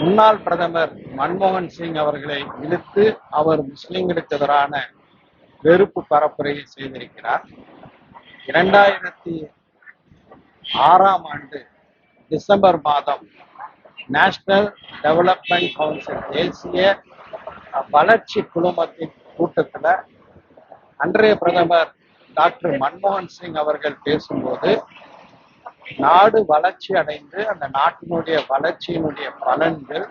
முன்னாள் பிரதமர் மன்மோகன் சிங் அவர்களை இழுத்து அவர் முஸ்லிம்களுக்கு எதிரான வெறுப்பு பரப்புரையை செய்திருக்கிறார். 2006ஆம் ஆண்டு டிசம்பர் மாதம் நேஷனல் டெவலப்மெண்ட் கவுன்சில் தேசிய வளர்ச்சி குழுமத்தின் கூட்டத்தில் அன்றைய பிரதமர் டாக்டர் மன்மோகன் சிங் அவர்கள் பேசும்போது, நாடு வளர்ச்சி அடைந்து அந்த நாட்டினுடைய வளர்ச்சியினுடைய பலன்கள்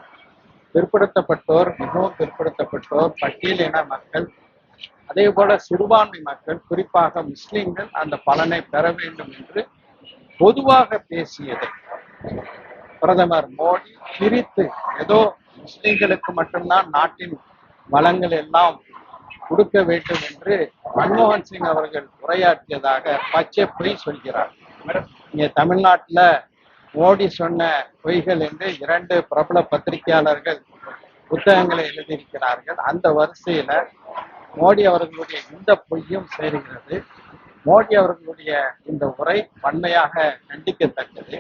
பிற்படுத்தப்பட்டோர், மிகவும் பிற்படுத்தப்பட்டோர், பட்டியலின மக்கள், அதே போல சிறுபான்மை மக்கள், குறிப்பாக முஸ்லிம்கள் அந்த பலனை பெற வேண்டும் என்று பொதுவாக பேசியதை பிரதமர் மோடி பிரித்து ஏதோ முஸ்லிம்களுக்கு மட்டும்தான் நாட்டின் வளங்கள் எல்லாம் கொடுக்க வேண்டும் என்று மன்மோகன் சிங் அவர்கள் உரையாற்றியதாக பச்சை பொய் சொல்கிறார். இங்கே தமிழ்நாட்டில் மோடி சொன்ன பொய்கள் என்று 2 பிரபல பத்திரிகையாளர்கள் புத்தகங்களை எழுதியிருக்கிறார்கள். அந்த வரிசையில மோடி அவர்களுடைய இந்த பொய்யும் சேருகிறது. மோடி அவர்களுடைய இந்த உரை வன்மையாக கண்டிக்கத்தக்கது.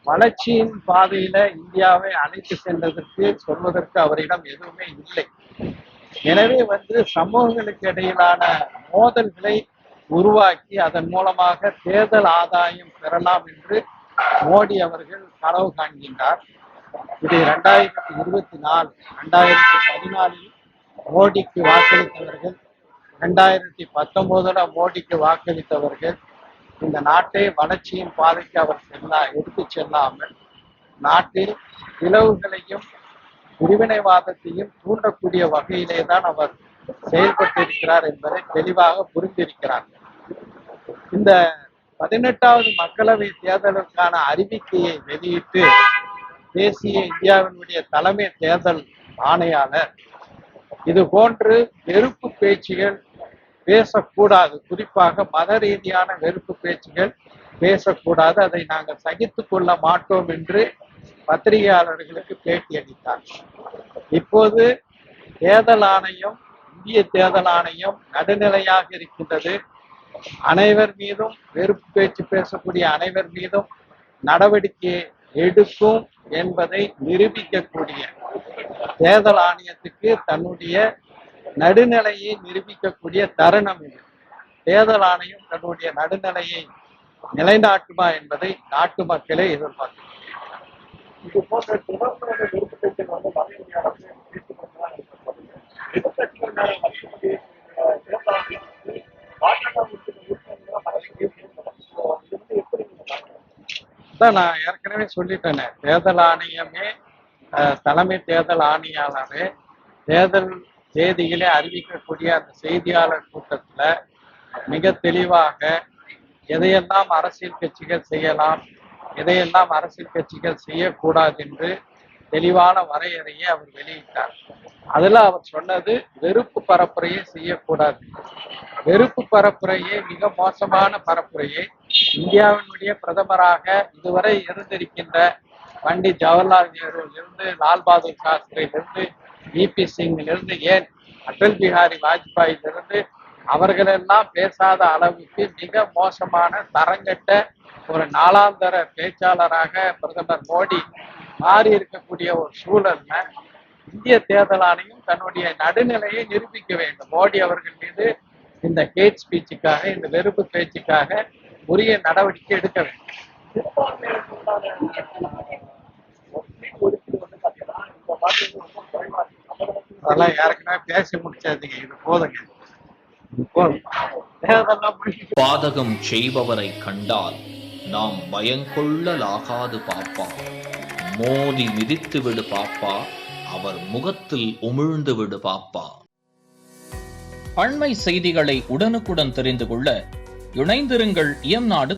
வளர்ச்சியின் பாதையில இந்தியாவை அழைத்து சென்றதற்கு சொல்வதற்கு அவரிடம் எதுவுமே இல்லை. எனவே சமூகங்களுக்கு இடையிலான மோதல்களை உருவாக்கி அதன் மூலமாக தேர்தல் ஆதாயம் பெறலாம் என்று மோடி அவர்கள் கனவு காண்கின்றார். இது 2024, 2014 மோடிக்கு வாக்களித்தவர்கள், 2019 மோடிக்கு வாக்களித்தவர்கள் இந்த நாட்டை வளர்ச்சியின் பாதைக்கு அவர் எடுத்து செல்லாமல் நாட்டில் பிளவுகளையும் பிரிவினைவாதத்தையும் தூண்டக்கூடிய வகையிலே தான் அவர் செயல்பட்டிருக்கிறார் என்பதை தெளிவாக புரிந்திருக்கிறார். இந்த 18வது மக்களவை தேர்தலுக்கான அறிவிக்கையை வெளியிட்டு தேசிய இந்தியாவினுடைய தலைமை தேர்தல் ஆணையாளர் இது போன்று வெறுப்பு பேச்சுகள் பேசக்கூடாது, குறிப்பாக மத ரீதியான வெறுப்பு பேச்சுகள் பேசக்கூடாது, அதை நாங்கள் சகித்துக் கொள்ள மாட்டோம் என்று பத்திரிகையாளர்களுக்கு பேட்டி அளித்தார். இப்போது தேர்தல் ஆணையம், இந்திய தேர்தல் ஆணையம் நடுநிலையாக இருக்கின்றது. அனைவர் மீதும் வெறுப்பு பேச்சு பேசக்கூடிய அனைவர் மீதும் நடவடிக்கை எடுக்கும் என்பதை நிரூபிக்கக்கூடிய தேர்தல் ஆணையத்துக்கு தன்னுடைய நடுநிலையை நிரூபிக்கக்கூடிய தருணம் இது. தேர்தல் ஆணையம் தன்னுடைய நடுநிலையை நிலைநாட்டுமா என்பதை நாட்டு மக்களே எதிர்பார்க்கிறார். இது போன்ற தொடர்பான வெறுப்பு பேச்சுகள் நான் ஏற்கனவே சொல்லிட்டேனே, தேர்தல் ஆணையமே தலைமை தேர்தல் ஆணையாளரே தேர்தல் தேதிகளே அறிவிக்கக்கூடிய அந்த செய்தியாளர் கூட்டத்துல மிக தெளிவாக எதையெல்லாம் அரசியல் கட்சிகள் செய்யலாம், எதையெல்லாம் அரசியல் கட்சிகள் செய்யக்கூடாது என்று தெளிவான வரையறையை அவர் வெளியிட்டார். அதுல அவர் சொன்னது வெறுப்பு பரப்புரையை செய்யக்கூடாது. வெறுப்பு பரப்புரையை, மிக மோசமான பரப்புரையை இந்தியாவினுடைய பிரதமராக இதுவரை இருந்திருக்கின்ற பண்டிட் ஜவஹர்லால் நேருவிலிருந்து, லால் பகதூர் சாஸ்திரியிலிருந்து, விபி சிங்கிலிருந்து, ஏன் அடல் பிஹாரி வாஜ்பாயிலிருந்து அவர்களெல்லாம் பேசாத அளவுக்கு மிக மோசமான தரங்கட்ட ஒரு நாளாந்தர பேச்சாளராக பிரதமர் மோடி மாறி இருக்கக்கூடிய ஒரு சூழல்ல இந்திய தேர்தல் ஆணையம் தன்னுடைய நடுநிலையை நிரூபிக்க வேண்டும். மோடி அவர்கள் மீது இந்த ஹேட் ஸ்பீச்சுக்காக, இந்த வெறுப்பு பேச்சுக்காக உரிய நடவடிக்கை எடுக்க வேண்டும். அதெல்லாம் யாருக்குன்னா பேசி முடிச்சாதீங்க, இது போதுங்க. பாதகம் செய்பவரை கண்டால் நாம் பயங்கொள்ளலாகாது பாப்பா, மோதி மிதித்து விடு பாப்பா, அவர் முகத்தில் உமிழ்ந்து விடு பாப்பா. அண்மை செய்திகளை உடனுக்குடன் தெரிந்து கொள்ள இணைந்திருங்கள் இயம்நாடு